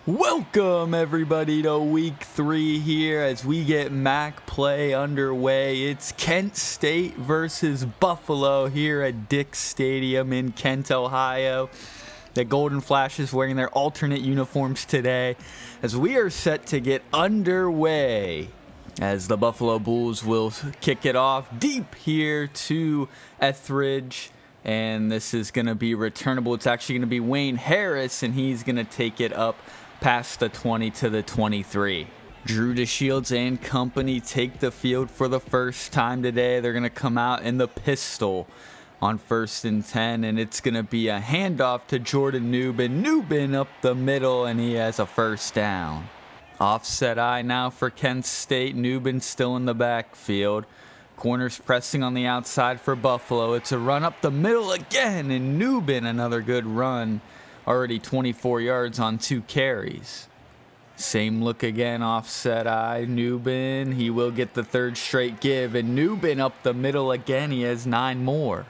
Welcome everybody to week 3 here as we get MAC play underway. It's Kent State versus Buffalo here at Dick's Stadium in Kent, Ohio. The Golden Flashes wearing their alternate uniforms today as we are set to get underway. As the Buffalo Bulls will kick it off deep here to Etheridge. And this is going to be returnable. It's actually going to be Wayne Harris, and he's going to take it up past the 20 to the 23. Drew DeShields and company take the field for the first time today. They're going to come out in the pistol on 1st and 10, and it's going to be a handoff to Jordan Newbin. Newbin up the middle, and he has a first down. Offset eye now for Kent State. Newbin still in the backfield. Corners pressing on the outside for Buffalo. It's a run up the middle again, and Newbin, another good run. Already 24 yards on 2 carries. Same look again, offset eye. Newbin, he will get the third straight give, and Newbin up the middle again. He has 9 more.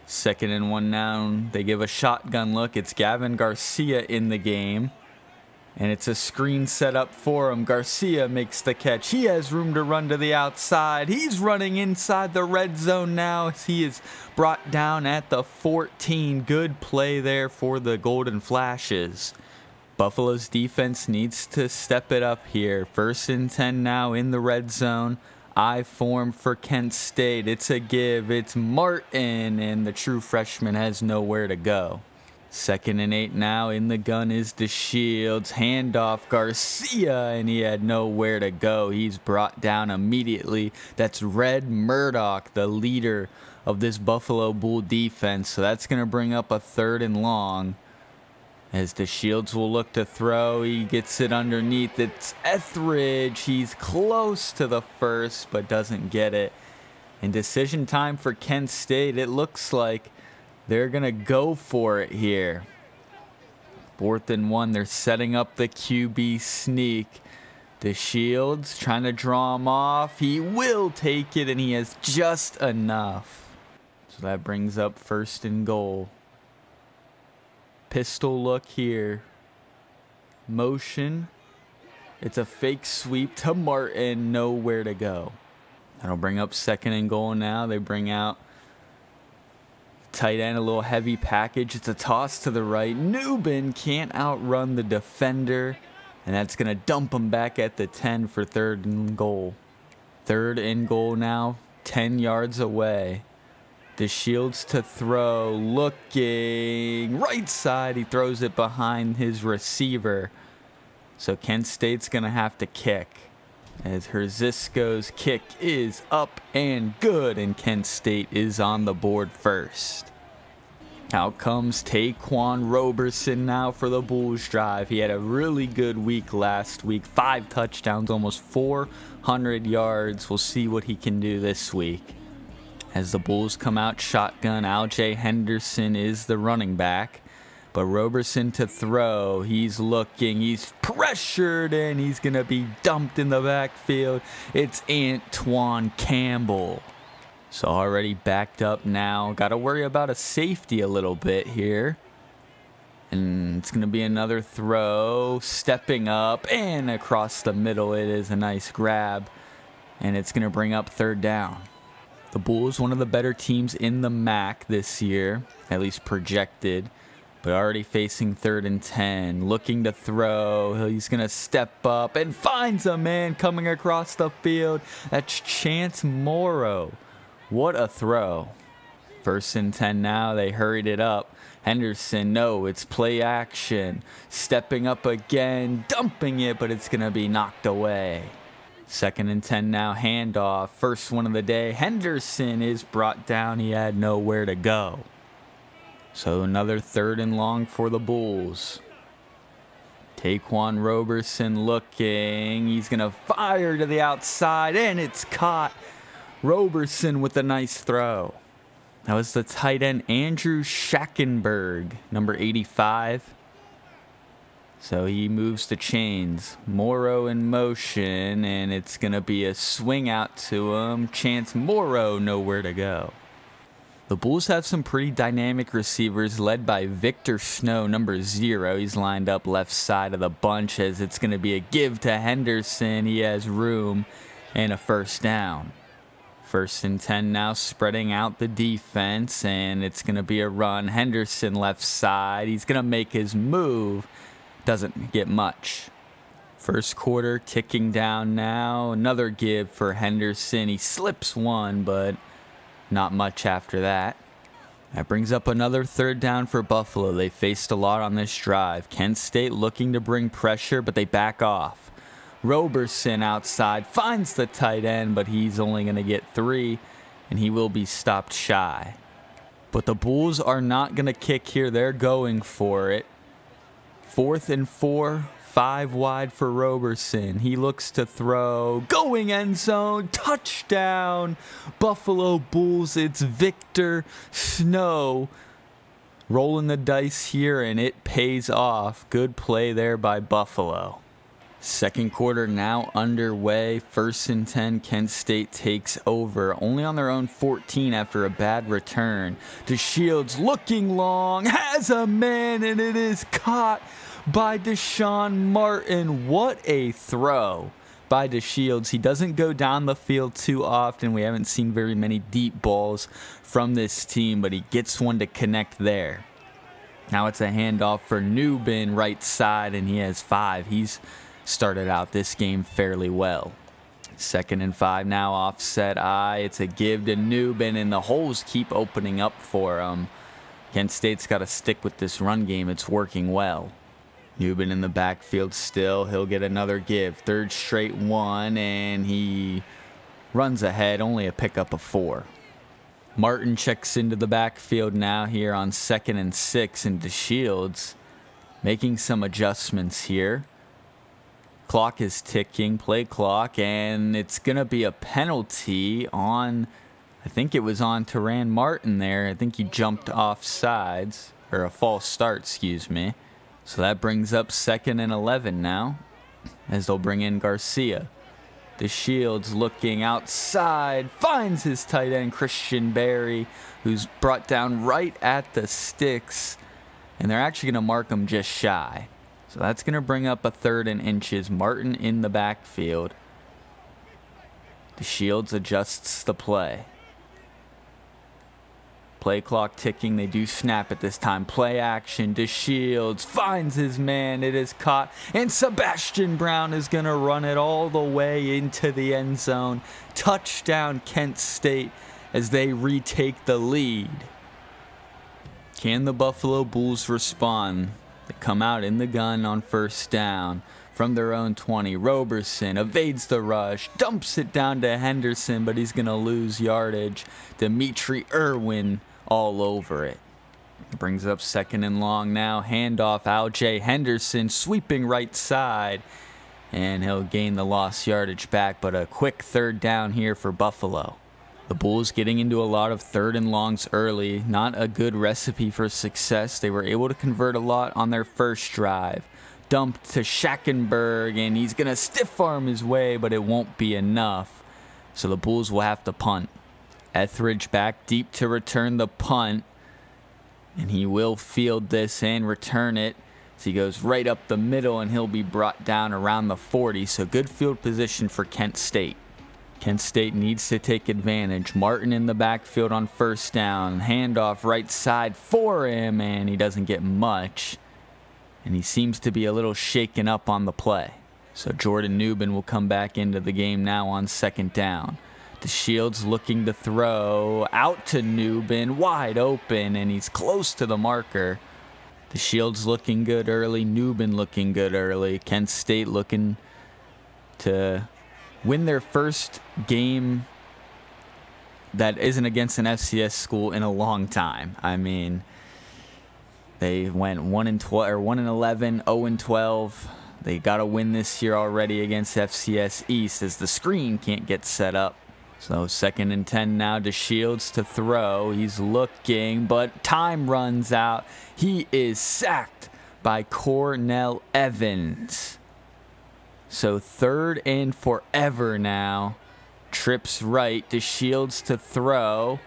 2nd and 1 now. They give a shotgun look. It's Gavin Garcia in the game. And it's a screen set up for him. Garcia makes the catch. He has room to run to the outside. He's running inside the red zone now. He is brought down at the 14. Good play there for the Golden Flashes. Buffalo's defense needs to step it up here. 1st and 10 now in the red zone. I form for Kent State. It's a give. It's Martin, and the true freshman has nowhere to go. 2nd and 8 now. In the gun is DeShields. Handoff Garcia, and he had nowhere to go. He's brought down immediately. That's Red Murdoch, the leader of this Buffalo Bull defense. So that's going to bring up a 3rd and long. As DeShields will look to throw, he gets it underneath. It's Etheridge. He's close to the first, but doesn't get it. And decision time for Kent State. It looks like they're going to go for it here. 4th and 1. They're setting up the QB sneak. DeShields trying to draw him off. He will take it, and he has just enough. So that brings up 1st and goal. Pistol look here. Motion. It's a fake sweep to Martin. Nowhere to go. That'll bring up 2nd and goal now. They bring out tight end, a little heavy package. It's a toss to the right. Newbin can't outrun the defender, and that's going to dump him back at the 10 for 3rd and goal. 3rd and goal now, 10 yards away. DeShields to throw, looking right side. He throws it behind his receiver. So Kent State's going to have to kick. As Herzisco's kick is up and good, and Kent State is on the board first. Out comes Taquan Roberson now for the Bulls drive. He had a really good week last week. 5 touchdowns, almost 400 yards. We'll see what he can do this week. As the Bulls come out shotgun, Aljay Henderson is the running back. But Roberson to throw, he's looking, he's pressured, and he's going to be dumped in the backfield. It's Antoine Campbell. So already backed up now. Got to worry about a safety a little bit here. And it's going to be another throw, stepping up, and across the middle. It is a nice grab, and it's going to bring up 3rd down. The Bulls, one of the better teams in the MAC this year, at least projected. But already facing 3rd and 10, looking to throw. He's going to step up and finds a man coming across the field. That's Chance Morrow. What a throw. 1st and 10 now. They hurried it up. Henderson, no, it's play action. Stepping up again, dumping it, but it's going to be knocked away. 2nd and 10 now, handoff. First one of the day. Henderson is brought down. He had nowhere to go. So another 3rd and long for the Bulls. Taquan Roberson looking. He's going to fire to the outside, and it's caught. Roberson with a nice throw. That was the tight end, Andrew Schackenberg, number 85. So he moves the chains. Morrow in motion, and it's going to be a swing out to him. Chance Morrow, nowhere to go. The Bulls have some pretty dynamic receivers led by Victor Snow, number 0. He's lined up left side of the bunch as it's going to be a give to Henderson. He has room and a first down. 1st and 10 now, spreading out the defense, and it's going to be a run. Henderson left side. He's going to make his move. Doesn't get much. First quarter ticking down now. Another give for Henderson. He slips one, but not much after that. That brings up another 3rd down for Buffalo. They faced a lot on this drive. Kent State looking to bring pressure, but they back off. Roberson outside finds the tight end, but he's only going to get 3, and he will be stopped shy. But the Bulls are not going to kick here. They're going for it. 4th and 4, 5 wide for Roberson. He looks to throw. Going end zone. Touchdown. Buffalo Bulls. It's Victor Snow. Rolling the dice here, and it pays off. Good play there by Buffalo. Second quarter now underway. 1st and 10. Kent State takes over. Only on their own 14 after a bad return. DeShields looking long. Has a man, and it is caught by Deshaun Martin. What a throw by DeShields. He doesn't go down the field too often. We haven't seen very many deep balls from this team, but he gets one to connect there. Now it's a handoff for Newbin right side, and he has 5. He's started out this game fairly well. 2nd and 5 now, offset eye. It's a give to Newbin, and the holes keep opening up for him. Kent State's got to stick with this run game. It's working well. Newbin in the backfield still. He'll get another give. 3rd straight one, and he runs ahead. Only a pickup of 4. Martin checks into the backfield now here on 2nd and 6, and DeShields making some adjustments here. Clock is ticking, play clock, and it's going to be a penalty on, I think it was on Teran Martin there. I think he jumped off sides, or a false start, excuse me. So that brings up 2nd and 11 now, as they'll bring in Garcia. DeShields looking outside, finds his tight end, Christian Berry, who's brought down right at the sticks, and they're actually going to mark him just shy. So that's going to bring up a 3rd and inches. Martin in the backfield. DeShields adjusts the play. Play clock ticking. They do snap at this time. Play action. DeShields finds his man. It is caught. And Sebastian Brown is going to run it all the way into the end zone. Touchdown Kent State as they retake the lead. Can the Buffalo Bulls respond? They come out in the gun on 1st down from their own 20. Roberson evades the rush, dumps it down to Henderson, but he's going to lose yardage. Dimitri Irwin all over it. Brings up 2nd and long now. Handoff, Al-J. Henderson sweeping right side, and he'll gain the lost yardage back, but a quick 3rd down here for Buffalo. The Bulls getting into a lot of 3rd and longs early. Not a good recipe for success. They were able to convert a lot on their first drive. Dumped to Schackenberg, and he's going to stiff arm his way, but it won't be enough. So the Bulls will have to punt. Etheridge back deep to return the punt. And he will field this and return it. So he goes right up the middle, and he'll be brought down around the 40. So good field position for Kent State. Kent State needs to take advantage. Martin in the backfield on 1st down. Handoff right side for him, and he doesn't get much. And he seems to be a little shaken up on the play. So Jordan Newbin will come back into the game now on 2nd down. DeShields looking to throw out to Newbin, wide open, and he's close to the marker. DeShields looking good early. Newbin looking good early. Kent State looking to win their first game that isn't against an FCS school in a long time. I mean, they went 1-11, 0-12. They got to win this year already against FCS East as the screen can't get set up. So 2nd and 10 now. DeShields to throw. He's looking, but time runs out. He is sacked by Cornell Evans. So 3rd and forever now. Trips right. DeShields to throw.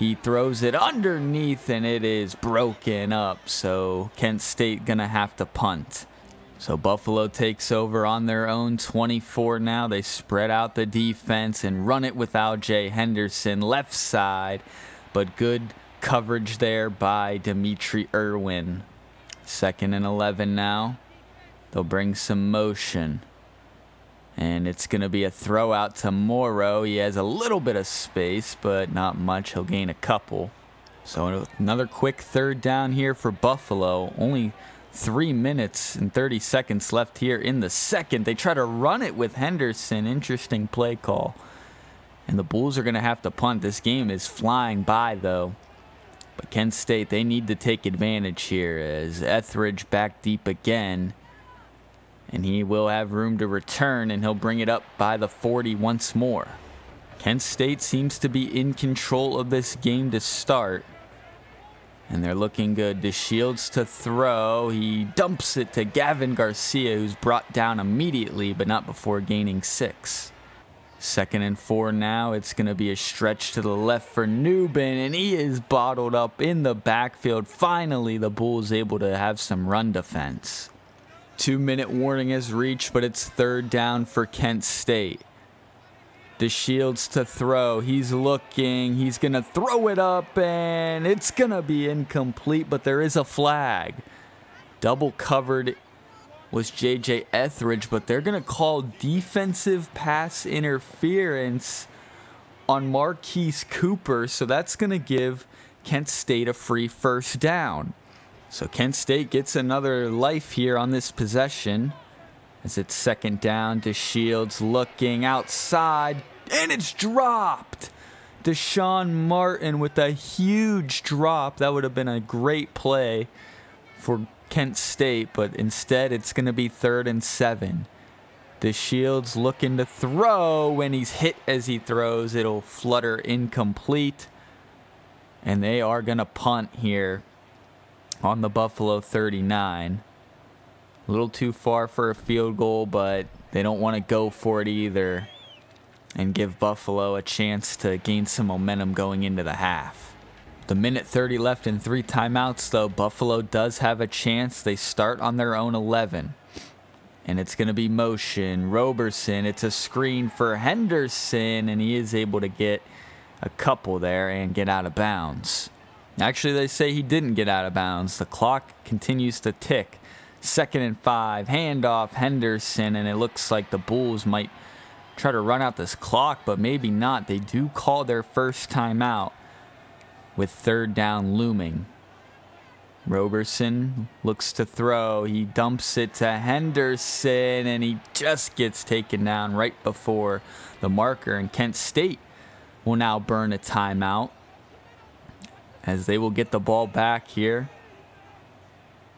He throws it underneath and it is broken up. So Kent State gonna have to punt. So Buffalo takes over on their own 24 now. They spread out the defense and run it with Al-Jay Henderson left side. But good coverage there by Dimitri Irwin. 2nd and 11 now. They'll bring some motion. And it's going to be a throw out to Morrow. He has a little bit of space, but not much. He'll gain a couple. So another quick 3rd down here for Buffalo. Only 3 minutes and 30 seconds left here in the 2nd. They try to run it with Henderson. Interesting play call. And the Bulls are going to have to punt. This game is flying by, though. But Kent State, they need to take advantage here as Etheridge back deep again. And he will have room to return, and he'll bring it up by the 40 once more. Kent State seems to be in control of this game to start. And they're looking good. DeShields to throw. He dumps it to Gavin Garcia, who's brought down immediately, but not before gaining 6. 2nd and 4 now. It's going to be a stretch to the left for Newbin, and he is bottled up in the backfield. Finally, the Bulls able to have some run defense. 2-minute warning is reached, but it's 3rd down for Kent State. DeShields to throw. He's looking. He's going to throw it up, and it's going to be incomplete, but there is a flag. Double covered was J.J. Etheridge, but they're going to call defensive pass interference on Marquise Cooper, so that's going to give Kent State a free 1st down. So Kent State gets another life here on this possession as it's 2nd down. DeShields looking outside, and it's dropped. Deshaun Martin with a huge drop. That would have been a great play for Kent State, but instead it's going to be 3rd and 7. DeShields looking to throw. When he's hit as he throws, it'll flutter incomplete. And they are going to punt here on the Buffalo 39. A little too far for a field goal, but they don't want to go for it either and give Buffalo a chance to gain some momentum going into the half. The 1:30 left and 3 timeouts, though. Buffalo does have a chance. They start on their own 11. And it's going to be motion. Roberson, it's a screen for Henderson, and he is able to get a couple there and get out of bounds. Actually, they say he didn't get out of bounds. The clock continues to tick. 2nd and 5, handoff Henderson, and it looks like the Bulls might try to run out this clock, but maybe not. They do call their first timeout with 3rd down looming. Roberson looks to throw. He dumps it to Henderson, and he just gets taken down right before the marker, and Kent State will now burn a timeout as they will get the ball back here.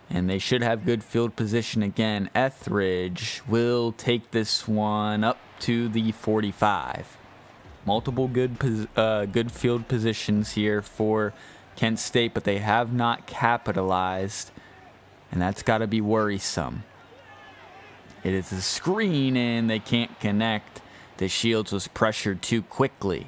And they should have good field position again. Etheridge will take this one up to the 45. Multiple good field positions here for Kent State, but they have not capitalized, and that's got to be worrisome. It is a screen, and they can't connect. DeShields was pressured too quickly.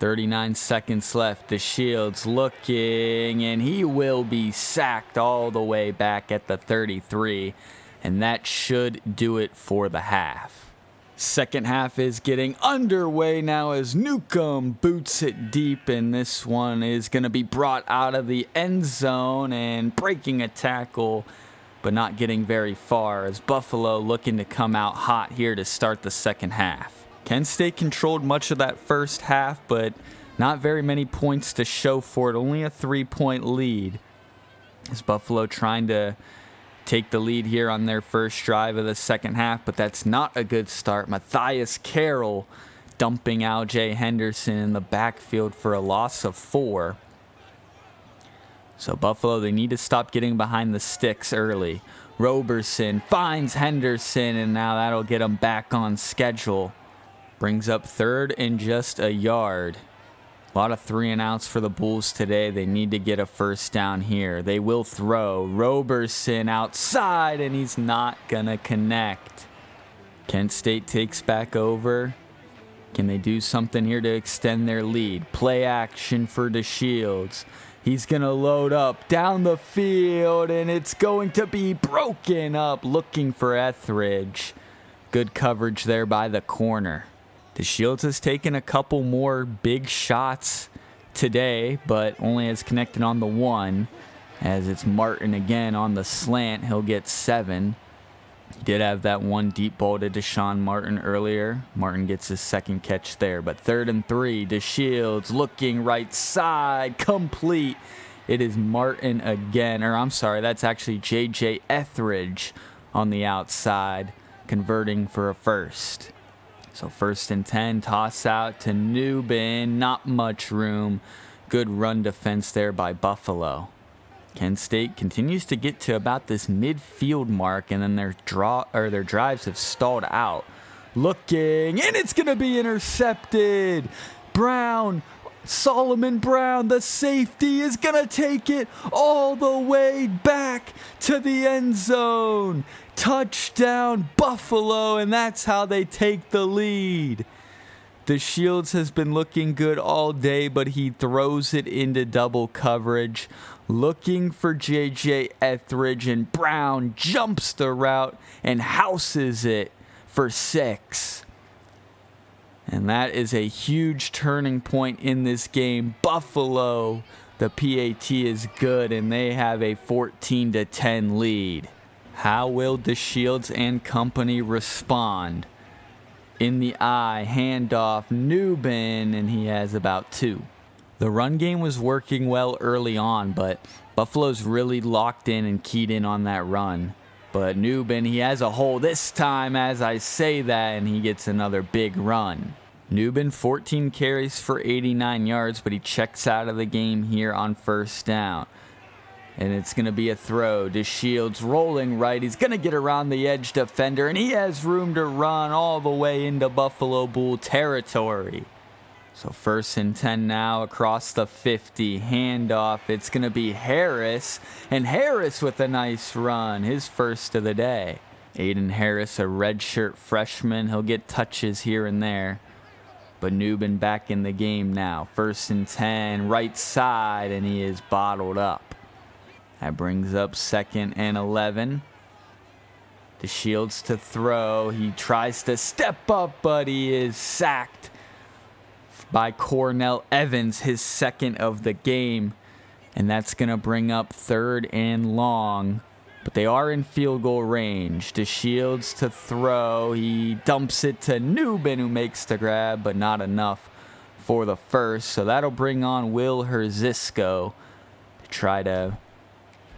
39 seconds left. DeShields looking, and he will be sacked all the way back at the 33, and that should do it for the half. Second half is getting underway now as Newcomb boots it deep, and this one is going to be brought out of the end zone and breaking a tackle, but not getting very far as Buffalo looking to come out hot here to start the second half. Kent State controlled much of that first half, but not very many points to show for it. Only a 3-point lead. As Buffalo trying to take the lead here on their first drive of the second half, but that's not a good start. Matthias Carroll dumping Al-Jay Henderson in the backfield for a loss of 4. So Buffalo, they need to stop getting behind the sticks early. Roberson finds Henderson, and now that'll get him back on schedule. Brings up 3rd and just a yard. A lot of 3-and-outs for the Bulls today. They need to get a first down here. They will throw. Roberson outside, and he's not going to connect. Kent State takes back over. Can they do something here to extend their lead? Play action for DeShields. He's going to load up down the field, and it's going to be broken up, looking for Etheridge. Good coverage there by the corner. DeShields has taken a couple more big shots today, but only has connected on the one, as it's Martin again on the slant. He'll get 7. He did have that one deep ball to Deshaun Martin earlier. Martin gets his second catch there, but 3rd and 3. DeShields looking right side, complete. It is Martin again, or I'm sorry, that's actually J.J. Etheridge on the outside, converting for a first. So 1st and 10, toss out to Newbin, not much room. Good run defense there by Buffalo. Kent State continues to get to about this midfield mark, and then their drives have stalled out. Looking, and it's going to be intercepted. Solomon Brown, the safety, is going to take it all the way back to the end zone. Touchdown, Buffalo, and that's how they take the lead. DeShields has been looking good all day, but he throws it into double coverage. Looking for J.J. Etheridge, and Brown jumps the route and houses it for 6. And that is a huge turning point in this game. Buffalo, the PAT is good, and they have a 14-10 lead. How will DeShields and company respond? In the eye, handoff, Newbin, and he has about 2. The run game was working well early on, but Buffalo's really locked in and keyed in on that run. But Newbin, he has a hole this time as I say that, and he gets another big run. Newbin, 14 carries for 89 yards, but he checks out of the game here on 1st down. And it's going to be a throw. DeShields rolling right. He's going to get around the edge defender, and he has room to run all the way into Buffalo Bull territory. So 1st and 10 now across the 50. Handoff. It's going to be Harris. And Harris with a nice run. His first of the day. Aiden Harris, a redshirt freshman. He'll get touches here and there. But Newbin back in the game now. 1st and 10. Right side. And he is bottled up. That brings up 2nd and 11. DeShields to throw. He tries to step up, but he is sacked by Cornell Evans, his 2nd of the game. And that's going to bring up 3rd and long. But they are in field goal range. DeShields to throw. He dumps it to Newbin, who makes the grab, but not enough for the first. So that'll bring on Will Herzisco to try to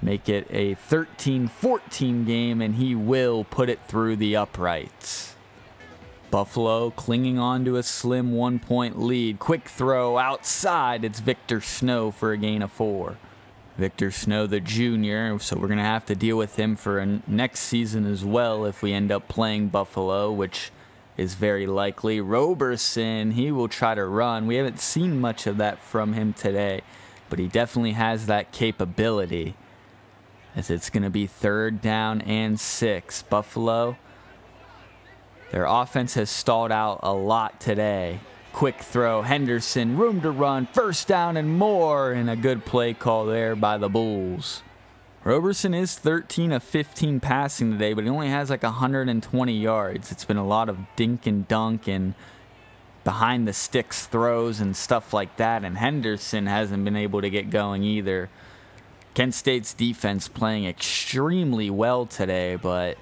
make it a 13-14 game, and he will put it through the uprights. Buffalo clinging on to a slim 1-point lead. Quick throw outside. It's Victor Snow for a gain of 4. Victor Snow, the junior, so we're going to have to deal with him for next season as well if we end up playing Buffalo, which is very likely. Roberson, he will try to run. We haven't seen much of that from him today, but he definitely has that capability. As it's going to be 3rd down and 6. Buffalo, their offense has stalled out a lot today. Quick throw, Henderson, room to run, 1st down and more, and a good play call there by the Bulls. Roberson is 13 of 15 passing today, but he only has like 120 yards. It's been a lot of dink and dunk and behind the sticks throws and stuff like that, and Henderson hasn't been able to get going either. Kent State's defense playing extremely well today, but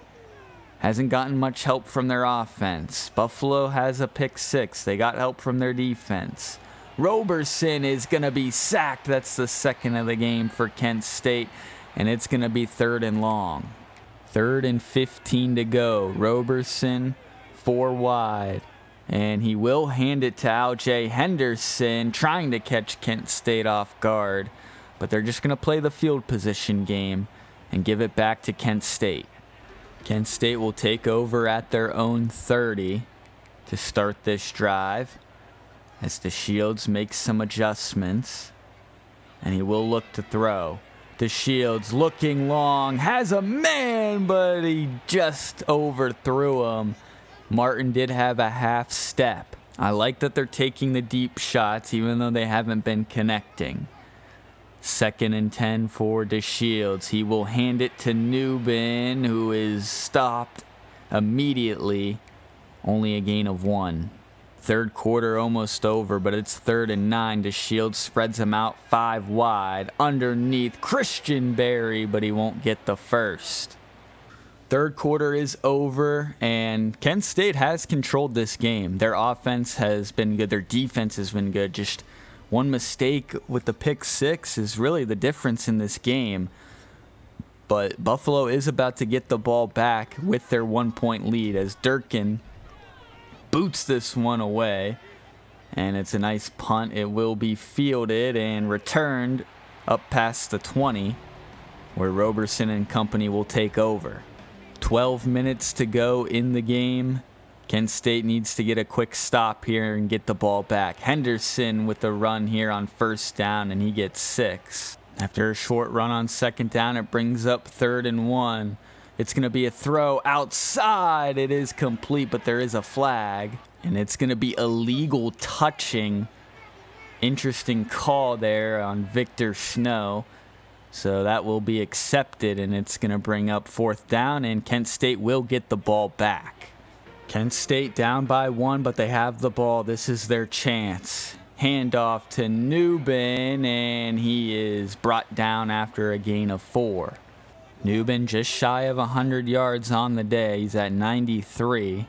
hasn't gotten much help from their offense. Buffalo has a pick 6. They got help from their defense. Roberson is going to be sacked. That's the 2nd of the game for Kent State, and it's going to be 3rd and long. 3rd and 15 to go. Roberson 4 wide, and he will hand it to Al-J. Henderson, trying to catch Kent State off guard. But they're just going to play the field position game and give it back to Kent State. Kent State will take over at their own 30 to start this drive as DeShields makes some adjustments. And he will look to throw. DeShields looking long, has a man, but he just overthrew him. Martin did have a half step. I like that they're taking the deep shots even though they haven't been connecting. 2nd and 10 for DeShields. He will hand it to Newbin, who is stopped immediately. Only a gain of 1. Third quarter almost over, but it's 3rd and 9. DeShields spreads him out 5 wide. Underneath Christian Berry, but he won't get the first. Third quarter is over, and Kent State has controlled this game. Their offense has been good. Their defense has been good. Just one mistake with the pick 6 is really the difference in this game. But Buffalo is about to get the ball back with their 1-point lead as Durkin boots this one away. And it's a nice punt. It will be fielded and returned up past the 20, where Roberson and company will take over. 12 minutes to go in the game. Kent State needs to get a quick stop here and get the ball back. Henderson with the run here on 1st down, and he gets 6. After a short run on 2nd down, it brings up 3rd and 1. It's going to be a throw outside. It is complete, but there is a flag, and it's going to be illegal touching. Interesting call there on Victor Snow. So that will be accepted, and it's going to bring up 4th down, and Kent State will get the ball back. Kent State down by 1, but they have the ball. This is their chance. Handoff to Newbin, and he is brought down after a gain of 4. Newbin just shy of 100 yards on the day. He's at 93.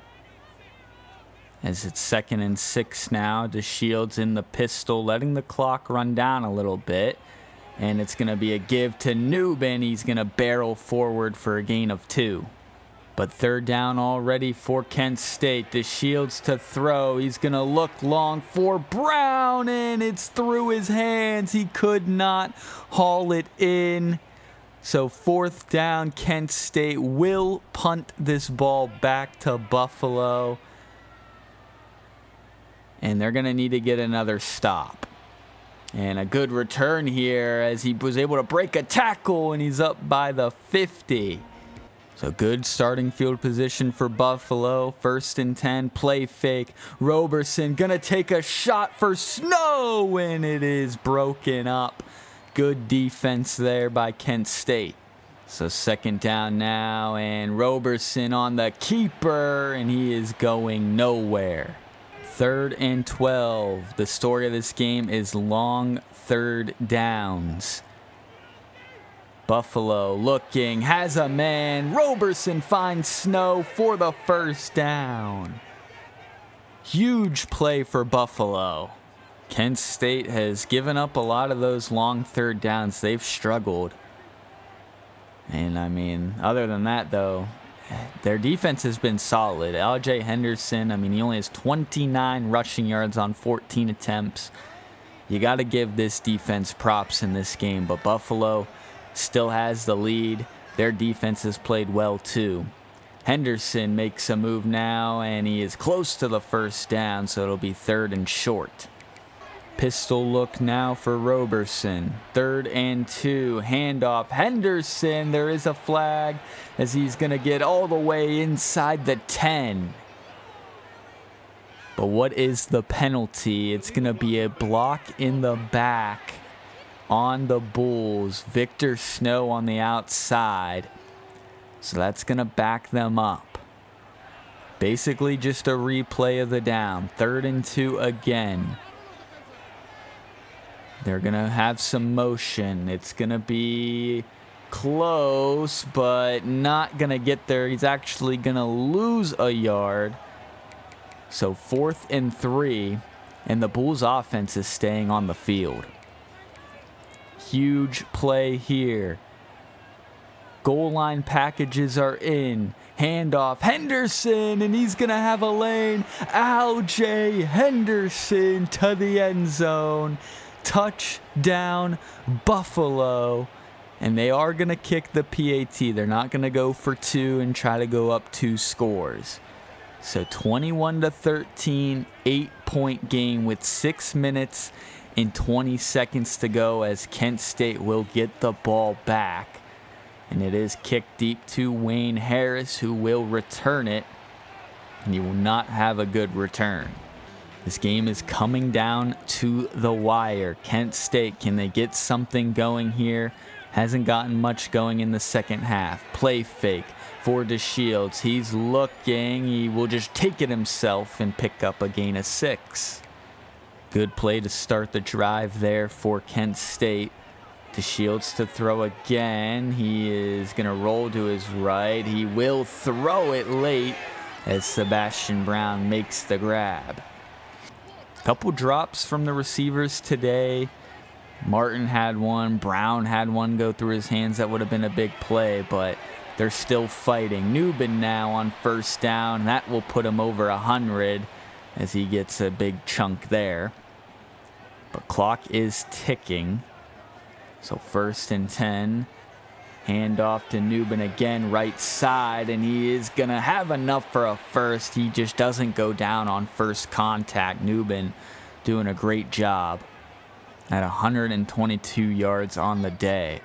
As it's 2nd and 6 now. DeShields in the pistol, letting the clock run down a little bit. And it's going to be a give to Newbin. He's going to barrel forward for a gain of 2. But 3rd down already for Kent State. DeShields to throw. He's going to look long for Brown, and it's through his hands. He could not haul it in. So 4th down, Kent State will punt this ball back to Buffalo. And they're going to need to get another stop. And a good return here as he was able to break a tackle, and he's up by the 50. So good starting field position for Buffalo. 1st and 10, play fake. Roberson gonna take a shot for Snow, and it is broken up. Good defense there by Kent State. So 2nd down now, and Roberson on the keeper, and he is going nowhere. 3rd and 12. The story of this game is long 3rd downs. Buffalo looking, has a man. Roberson finds Snow for the 1st down. Huge play for Buffalo. Kent State has given up a lot of those long 3rd downs. They've struggled. And I mean, other than that though, their defense has been solid. L.J. Henderson, I mean, he only has 29 rushing yards on 14 attempts. You got to give this defense props in this game, but Buffalo still has the lead. Their defense has played well too. Henderson makes a move now, and he is close to the 1st down, so it'll be 3rd and short. Pistol look now for Roberson. 3rd and 2. Handoff. Henderson. There is a flag as he's going to get all the way inside the 10. But what is the penalty? It's going to be a block in the back on the Bulls. Victor Snow on the outside. So that's going to back them up. Basically just a replay of the down. 3rd and 2 again. They're going to have some motion. It's going to be close, but not going to get there. He's actually going to lose a yard. So 4th and 3, and the Bulls offense is staying on the field. Huge play here. Goal line packages are in. Handoff. Henderson, and he's going to have a lane. L.J. Henderson to the end zone. Touchdown, Buffalo. And they are going to kick the PAT. They're not going to go for 2 and try to go up 2 scores. So 21-13, 8-point game with 6 minutes and 20 seconds to go as Kent State will get the ball back. And it is kicked deep to Wayne Harris, who will return it. And he will not have a good return. This game is coming down to the wire. Kent State, can they get something going here? Hasn't gotten much going in the second half. Play fake for DeShields. He's looking. He will just take it himself and pick up a gain of 6. Good play to start the drive there for Kent State. DeShields to throw again. He is going to roll to his right. He will throw it late as Sebastian Brown makes the grab. Couple drops from the receivers today. Martin had one. Brown had one go through his hands. That would have been a big play, but they're still fighting. Newbin now on first down. That will put him over 100 as he gets a big chunk there. But clock is ticking. So 1st and 10. Hand off to Newbin again, right side, and he is going to have enough for a first. He just doesn't go down on first contact. Newbin doing a great job at 122 yards on the day.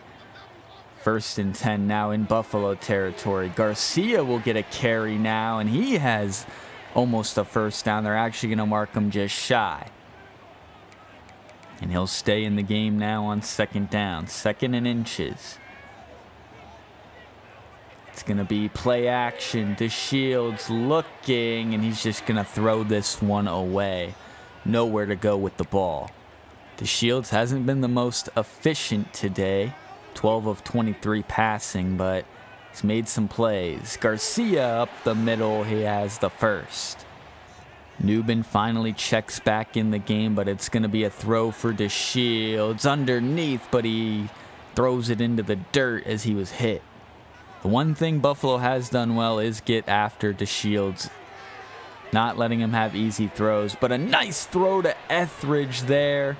1st and 10 now in Buffalo territory. Garcia will get a carry now, and he has almost a first down. They're actually going to mark him just shy. And he'll stay in the game now on 2nd down. 2nd and inches. It's going to be play action. DeShields looking, and he's just going to throw this one away. Nowhere to go with the ball. DeShields hasn't been the most efficient today. 12 of 23 passing, but he's made some plays. Garcia up the middle. He has the first. Newbin finally checks back in the game, but it's going to be a throw for DeShields underneath, but he throws it into the dirt as he was hit. The one thing Buffalo has done well is get after DeShields, not letting him have easy throws, but a nice throw to Etheridge there.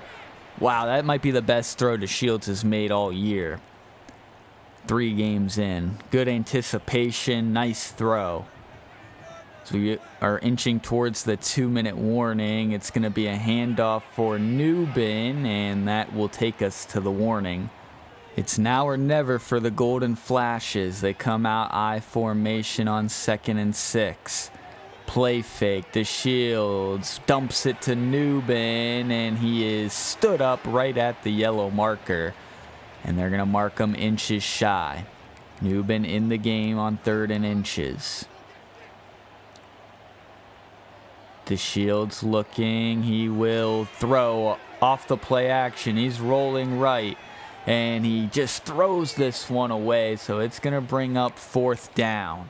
Wow, that might be the best throw DeShields has made all year. 3 games in. Good anticipation, nice throw. So we are inching towards the 2-minute warning. It's going to be a handoff for Newbin, and that will take us to the warning. It's now or never for the Golden Flashes. They come out I formation on 2nd and 6. Play fake. DeShields dumps it to Newbin, and he is stood up right at the yellow marker. And they're going to mark him inches shy. Newbin in the game on 3rd and inches. DeShields looking. He will throw off the play action. He's rolling right. And he just throws this one away. So it's going to bring up 4th down.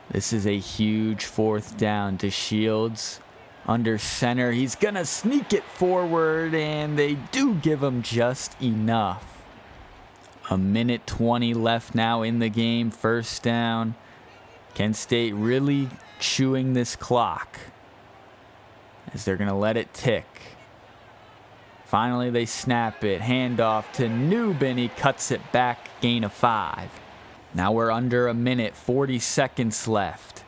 This is a huge 4th down. DeShields under center. He's going to sneak it forward. And they do give him just enough. 1:20 left now in the game. 1st down. Kent State really chewing this clock, as they're going to let it tick. Finally, they snap it. Handoff to Newbin. He cuts it back. Gain of 5. Now we're under a minute. 40 seconds left.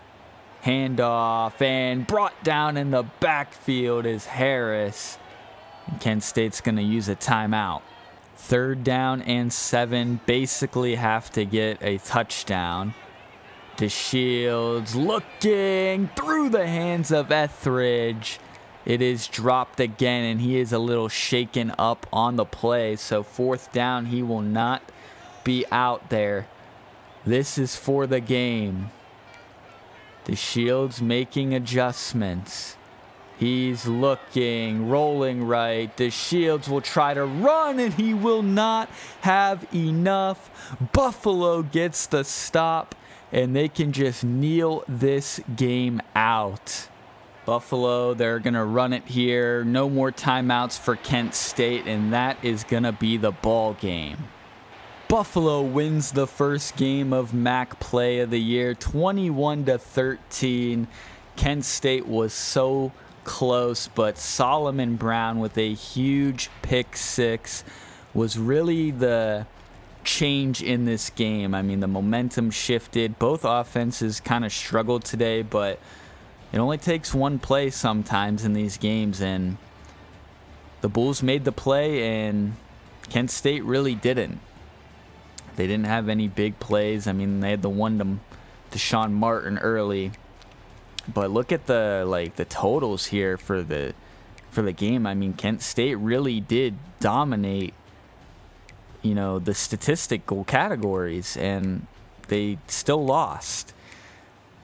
Handoff and brought down in the backfield is Harris. And Kent State's going to use a timeout. 3rd down and 7. Basically have to get a touchdown. DeShields looking through the hands of Etheridge. It is dropped again, and he is a little shaken up on the play. So 4th down, he will not be out there. This is for the game. DeShields making adjustments. He's looking, rolling right. DeShields will try to run, and he will not have enough. Buffalo gets the stop, and they can just kneel this game out. Buffalo, they're going to run it here. No more timeouts for Kent State, and that is going to be the ball game. Buffalo wins the first game of MAC Play of the Year, 21-13. Kent State was so close, but Solomon Brown with a huge pick 6 was really the change in this game. I mean, the momentum shifted. Both offenses kind of struggled today, but it only takes one play sometimes in these games, and the Bulls made the play, and Kent State really didn't. They didn't have any big plays. I mean, they had the one to Sean Martin early, but look at the totals here for the for the game. I mean, Kent State really did dominate, the statistical categories, and they still lost.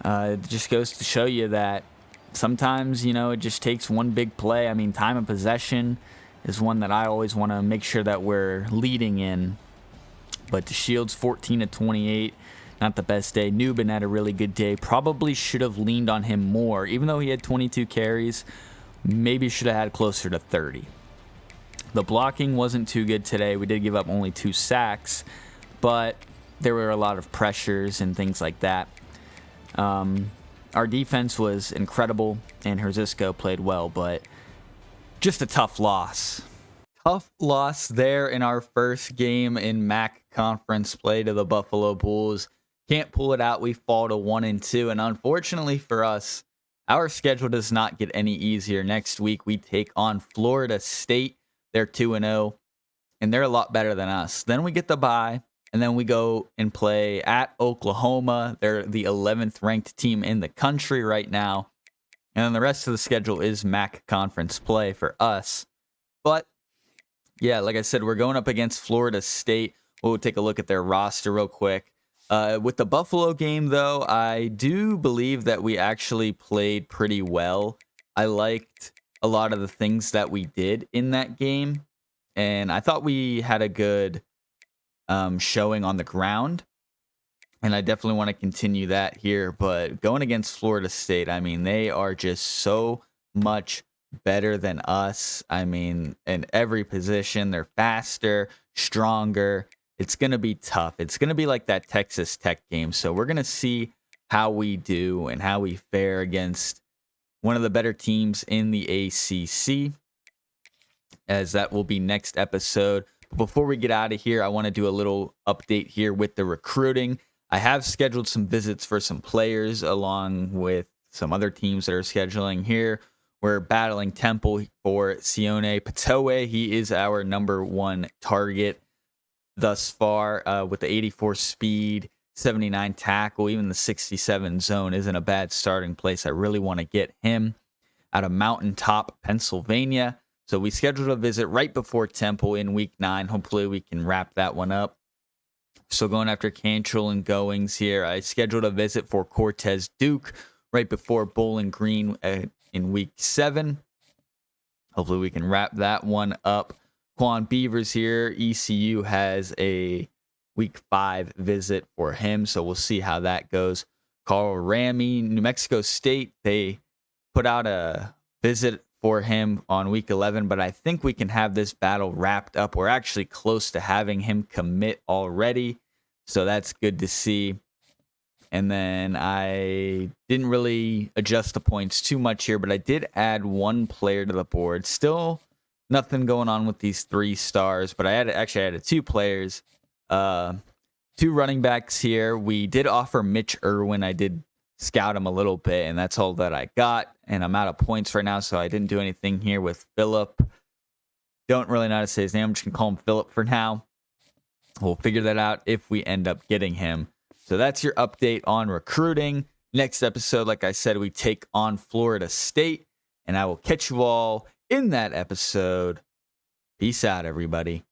It just goes to show you that sometimes, it just takes one big play. I mean, time of possession is one that I always want to make sure that we're leading in. But DeShields 14 of 28, not the best day. Newbin had a really good day. Probably should have leaned on him more. Even though he had 22 carries, maybe should have had closer to 30. The blocking wasn't too good today. We did give up only 2 sacks, but there were a lot of pressures and things like that. Our defense was incredible, and Herzisco played well, but just a tough loss. Tough loss there in our first game in MAC conference play to the Buffalo Bulls. Can't pull it out. We fall to 1-2, and unfortunately for us, our schedule does not get any easier. Next week, we take on Florida State. They're 2-0, and they're a lot better than us. Then we get the bye, and then we go and play at Oklahoma. They're the 11th ranked team in the country right now. And then the rest of the schedule is MAC conference play for us. But yeah, like I said, we're going up against Florida State. We'll take a look at their roster real quick. With the Buffalo game, though, I do believe that we actually played pretty well. I liked a lot of the things that we did in that game, and I thought we had a good showing on the ground, and I definitely want to continue that here. But going against Florida State, I mean, they are just so much better than us. I mean, in every position, they're faster, stronger. It's going to be tough. It's going to be like that Texas Tech game. So we're going to see how we do and how we fare against one of the better teams in the ACC, as that will be next episode. But before we get out of here, I want to do a little update here with the recruiting. I have scheduled some visits for some players along with some other teams that are scheduling here. We're battling Temple for Sione Patoe. He is our number 1 target thus far, with the 84 speed, 79 tackle, even the 67 zone isn't a bad starting place. I really want to get him out of Mountaintop, Pennsylvania. So we scheduled a visit right before Temple in week 9. Hopefully we can wrap that one up. So going after Cantrell and Goings here. I scheduled a visit for Cortez Duke right before Bowling Green in week 7. Hopefully we can wrap that one up. Quan Beavers here. ECU has a week 5 visit for him, so we'll see how that goes. Carl Ramey, New Mexico State, they put out a visit for him on week 11, but I think we can have this battle wrapped up. We're actually close to having him commit already, so that's good to see. And then I didn't really adjust the points too much here, but I did add 1 player to the board. Still nothing going on with these 3 stars, but I added 2 players. 2 running backs here. We did offer Mitch Irwin. I did scout him a little bit, and that's all that I got. And I'm out of points right now, so I didn't do anything here with Phillip. Don't really know how to say his name. I'm just going to call him Phillip for now. We'll figure that out if we end up getting him. So that's your update on recruiting. Next episode, like I said, we take on Florida State, and I will catch you all in that episode. Peace out, everybody.